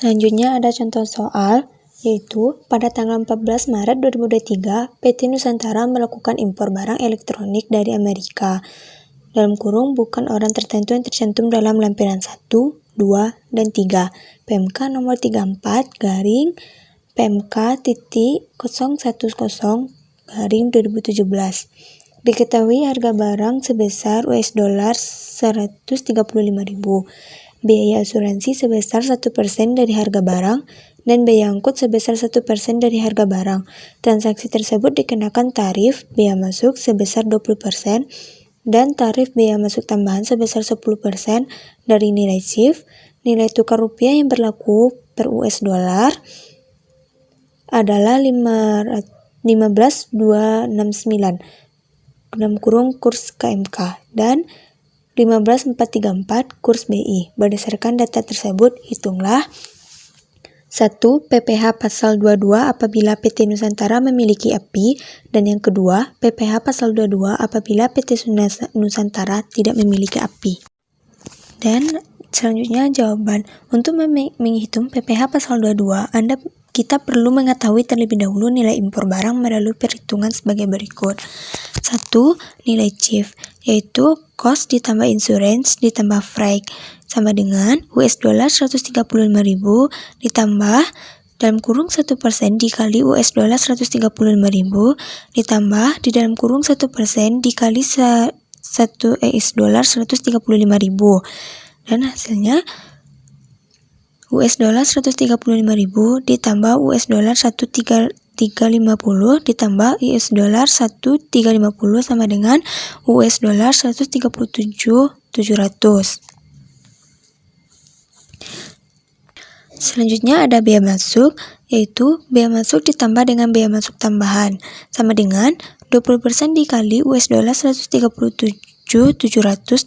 Selanjutnya ada contoh soal, yaitu pada tanggal 14 Maret 2023, PT Nusantara melakukan impor barang elektronik dari Amerika. Dalam kurung bukan orang tertentu yang tercantum dalam lampiran 1, 2, dan 3. PMK nomor 34 garing PMK titik 010 garing 2017. Diketahui harga barang sebesar US$ 135.000. Biaya asuransi sebesar 1% dari harga barang, dan biaya angkut sebesar 1% dari harga barang. Transaksi tersebut dikenakan tarif biaya masuk sebesar 20%, dan tarif biaya masuk tambahan sebesar 10% dari nilai CIF. Nilai tukar rupiah yang berlaku per US dollar adalah 15.269 dalam kurung kurs KMK dan 15.434 kurs BI. Berdasarkan data tersebut, hitunglah 1. PPh pasal 22 apabila PT Nusantara memiliki API, dan yang kedua, PPh pasal 22 apabila PT Nusantara tidak memiliki API. Dan selanjutnya jawaban. Untuk menghitung PPh pasal 22, kita perlu mengetahui terlebih dahulu nilai impor barang melalui perhitungan sebagai berikut. 1. Nilai CIF, yaitu cost ditambah insurance ditambah freight, sama dengan US$ 135.000 ditambah dalam kurung 1% dikali US$ 135.000 ditambah di dalam kurung 1% dikali US$ 135.000, dan hasilnya US$ 135.000 ditambah US$ 1.350 ditambah US$ 1.350 sama dengan US$ 137.700. Selanjutnya ada biaya masuk, yaitu biaya masuk ditambah dengan biaya masuk tambahan, sama dengan 20% dikali US$ 137.700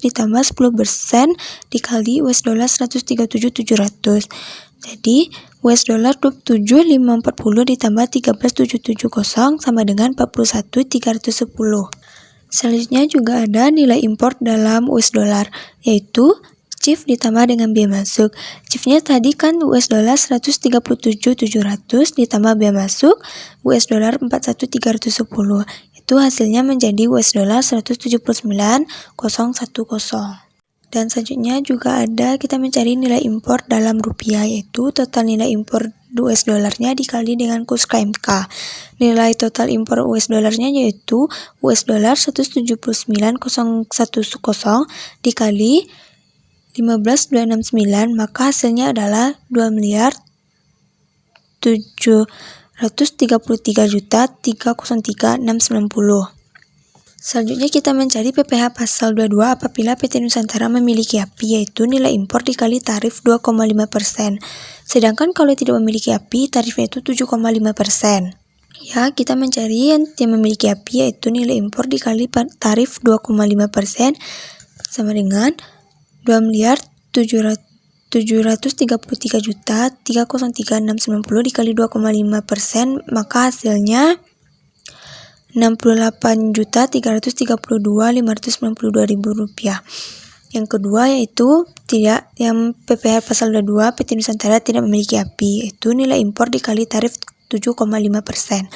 ditambah 10% dikali US$ 137.700. Jadi US$ 27.540 ditambah 13.770 sama dengan 41.310. Selanjutnya juga ada nilai impor dalam US dollar, yaitu CIF ditambah dengan biaya masuk. CIF-nya tadi kan US$ 137.700 ditambah biaya masuk US$ 41.310. Itu hasilnya menjadi US$ 179.010. Dan selanjutnya juga ada kita mencari nilai impor dalam rupiah, yaitu total nilai impor US dolarnya dikali dengan kurs KMK. Nilai total impor US dolarnya yaitu US dollar 179.010 dikali 15.269, maka hasilnya adalah 2.733.303.690. Selanjutnya kita mencari PPh pasal 22 apabila PT Nusantara memiliki API, yaitu nilai impor dikali tarif 2,5%. Sedangkan kalau tidak memiliki API, tarifnya itu 7,5%. Ya, kita mencari yang memiliki API, yaitu nilai impor dikali tarif 2,5% sama dengan 2.733.303.690 dikali 2,5%, maka hasilnya 68.332.592.000 rupiah. Yang kedua yaitu yang PPh pasal 22 PT Nusantara tidak memiliki API, yaitu nilai impor dikali tarif 7,5%,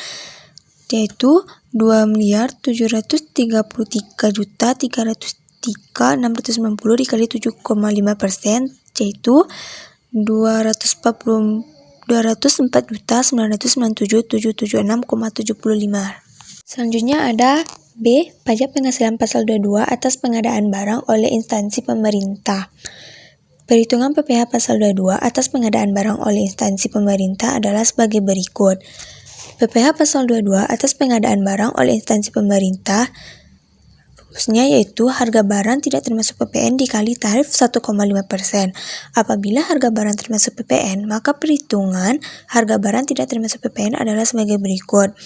yaitu 2.233.303.690 dikali 7,5%, yaitu 204.997.776,75. Selanjutnya ada B. Pajak penghasilan pasal 22 atas pengadaan barang oleh instansi pemerintah. Perhitungan PPh pasal 22 atas pengadaan barang oleh instansi pemerintah adalah sebagai berikut. PPh pasal 22 atas pengadaan barang oleh instansi pemerintah rumusnya yaitu harga barang tidak termasuk PPN dikali tarif 1,5%. Apabila harga barang termasuk PPN, maka perhitungan harga barang tidak termasuk PPN adalah sebagai berikut,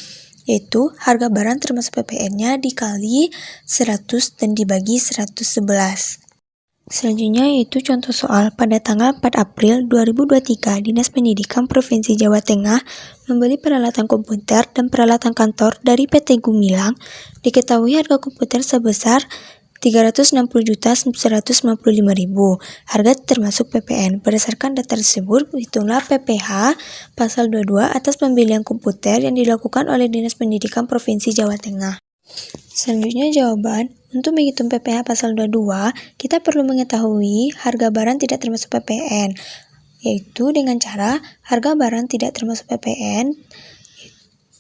yaitu harga barang termasuk PPN-nya dikali 100 dan dibagi 111. Selanjutnya yaitu contoh soal pada tanggal 4 April 2023, Dinas Pendidikan Provinsi Jawa Tengah membeli peralatan komputer dan peralatan kantor dari PT Gumilang. Diketahui harga komputer sebesar 360.195.000. Harga termasuk PPN. Berdasarkan data tersebut, hitunglah PPh pasal 22 atas pembelian komputer yang dilakukan oleh Dinas Pendidikan Provinsi Jawa Tengah. Selanjutnya jawaban. Untuk menghitung PPh pasal 22, kita perlu mengetahui harga barang tidak termasuk PPN, yaitu dengan cara harga barang tidak termasuk PPN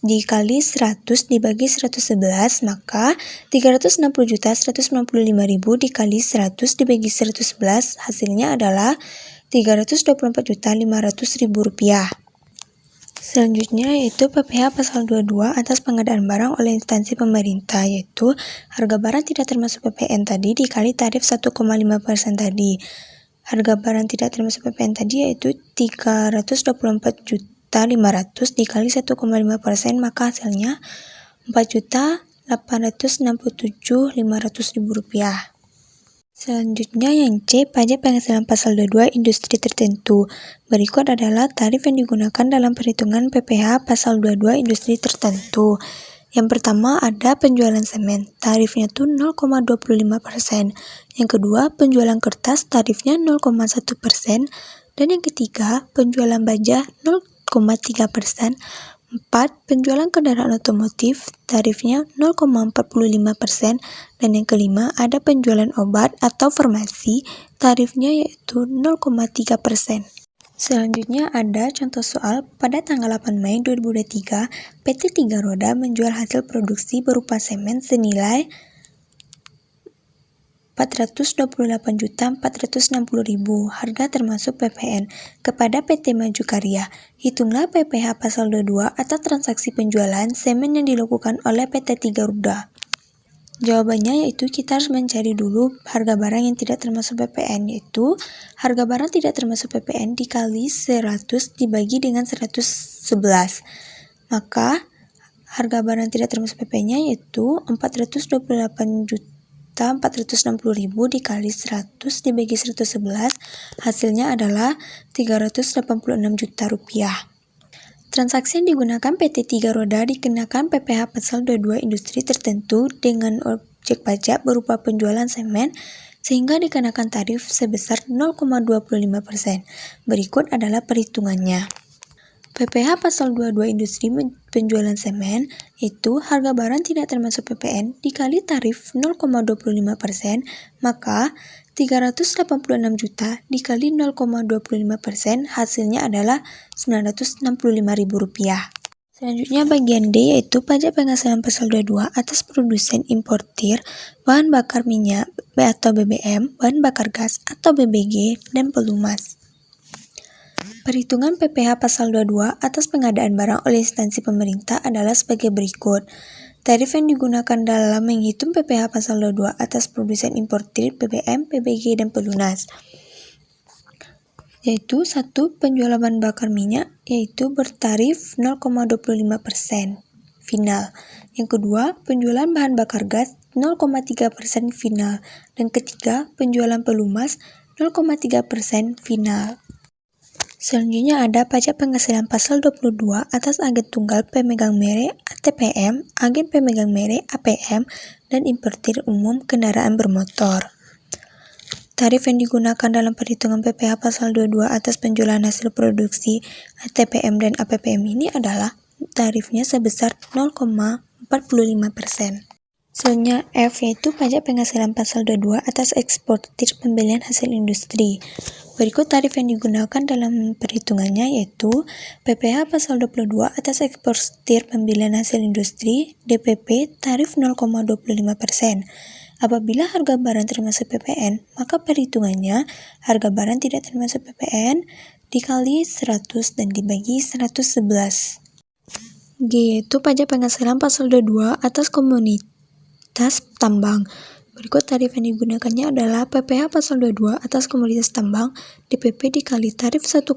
dikali 100 dibagi 111, maka 360.195.000 dikali 100 dibagi 111, hasilnya adalah 324.500.000 rupiah. Selanjutnya yaitu PPh pasal 22 atas pengadaan barang oleh instansi pemerintah, yaitu harga barang tidak termasuk PPN tadi dikali tarif 1,5% tadi. Harga barang tidak termasuk PPN tadi yaitu 324.500 dikali 1,5%, maka hasilnya 4.867.500.000 rupiah. Selanjutnya yang C, pajak penghasilan pasal 22 industri tertentu. Berikut adalah tarif yang digunakan dalam perhitungan PPh pasal 22 industri tertentu. Yang pertama ada penjualan semen, tarifnya tuh 0,25%. Yang kedua, penjualan kertas, tarifnya 0,1%. Dan yang ketiga, penjualan baja 0,3%. 4. Penjualan kendaraan otomotif, tarifnya 0,45%. Dan yang kelima, ada penjualan obat atau farmasi, tarifnya yaitu 0,3%. Selanjutnya ada contoh soal. Pada tanggal 8 Mei 2023, PT Tiga Roda menjual hasil produksi berupa semen senilai 428.460.000, harga termasuk PPN, kepada PT Maju Karya. Hitunglah PPh pasal 22 atas transaksi penjualan semen yang dilakukan oleh PT Tiga Roda. Jawabannya yaitu kita harus mencari dulu harga barang yang tidak termasuk PPN, yaitu harga barang tidak termasuk PPN dikali 100 dibagi dengan 111. Maka harga barang tidak termasuk PPN-nya yaitu 428.460.000 dikali 100 dibagi 111, hasilnya adalah 386 juta rupiah. Transaksi yang digunakan PT Tiga Roda dikenakan PPh pasal 22 industri tertentu dengan objek pajak berupa penjualan semen sehingga dikenakan tarif sebesar 0,25%. Berikut adalah perhitungannya. PPh pasal 22 industri penjualan semen itu harga barang tidak termasuk PPN dikali tarif 0,25%, maka 386 juta dikali 0,25%, hasilnya adalah 965.000 rupiah. Selanjutnya bagian D yaitu pajak penghasilan pasal 22 atas produsen importir bahan bakar minyak atau BBM, bahan bakar gas atau BBG, dan pelumas. Perhitungan PPh pasal 22 atas pengadaan barang oleh instansi pemerintah adalah sebagai berikut. Tarif yang digunakan dalam menghitung PPh pasal 22 atas produsen importir BBM, BBG, dan pelunas, yaitu 1. Penjualan bahan bakar minyak, yaitu bertarif 0,25% final. Yang kedua, penjualan bahan bakar gas 0,3% final. Dan ketiga, penjualan pelumas 0,3% final. Selanjutnya ada pajak penghasilan pasal 22 atas agen tunggal pemegang merek ATPM, agen pemegang merek APM, dan importir umum kendaraan bermotor. Tarif yang digunakan dalam perhitungan PPh pasal 22 atas penjualan hasil produksi ATPM dan APPM ini adalah tarifnya sebesar 0,45%. Selanjutnya F yaitu pajak penghasilan pasal 22 atas eksportir pembelian hasil industri. Berikut tarif yang digunakan dalam perhitungannya yaitu PPh pasal 22 atas eksportir pembelian hasil industri DPP tarif 0,25%. Apabila harga barang termasuk PPN, maka perhitungannya harga barang tidak termasuk PPN dikali 100 dan dibagi 111. G yaitu pajak penghasilan pasal 22 atas komoditas tambang. Berikut tarif yang digunakannya adalah PPh pasal 22 atas komoditas tambang DPP dikali tarif 1,5%,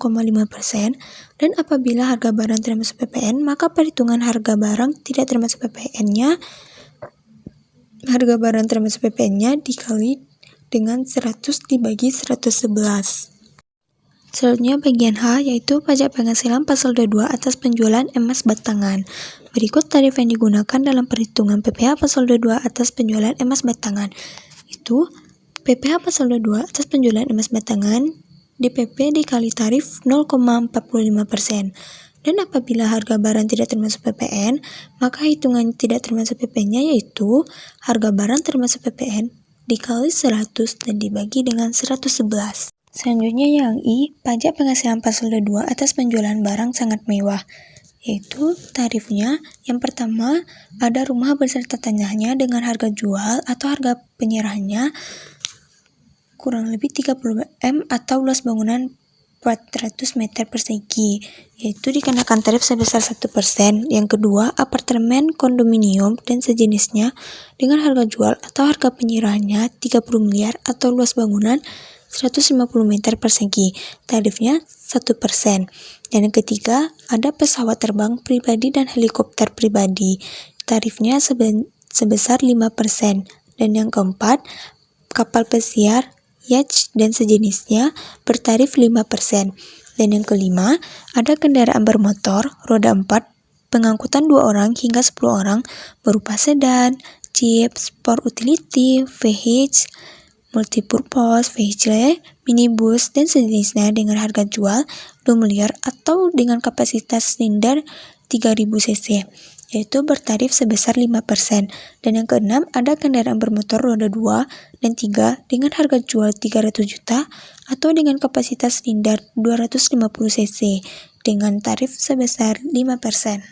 dan apabila harga barang termasuk PPN, maka perhitungan harga barang tidak termasuk PPN-nya dikali dengan 100 dibagi 111. Selanjutnya bagian H yaitu pajak penghasilan pasal 22 atas penjualan emas batangan. Berikut tarif yang digunakan dalam perhitungan PPh pasal 22 atas penjualan emas batangan. yaitu PPh pasal 22 atas penjualan emas batangan DPP dikali tarif 0,45%. Dan apabila harga barang tidak termasuk PPN, maka hitungan tidak termasuk PP-nya yaitu harga barang termasuk PPN dikali 100 dan dibagi dengan 111. Selanjutnya yang I, pajak penghasilan pasal 22 atas penjualan barang sangat mewah. Yaitu tarifnya, yang pertama ada rumah beserta tanahnya dengan harga jual atau harga penyerahannya kurang lebih 30 M atau luas bangunan 400 meter persegi, yaitu dikenakan tarif sebesar 1%. Yang kedua, apartemen, kondominium, dan sejenisnya dengan harga jual atau harga penyerahannya 30 miliar atau luas bangunan 150 meter persegi, tarifnya 1%. Dan yang ketiga, ada pesawat terbang pribadi dan helikopter pribadi, tarifnya sebesar 5%. Dan yang keempat, kapal pesiar, yacht, dan sejenisnya bertarif 5%. Dan yang kelima, ada kendaraan bermotor, roda 4, pengangkutan 2 orang hingga 10 orang berupa sedan, jeep, sport utility, VH, multipurpose, vehicle, minibus, dan sejenisnya dengan harga jual 2 miliar atau dengan kapasitas silinder 3000 cc, yaitu bertarif sebesar 5%. Dan yang keenam, ada kendaraan bermotor roda 2 dan 3 dengan harga jual 300 juta atau dengan kapasitas silinder 250 cc dengan tarif sebesar 5%.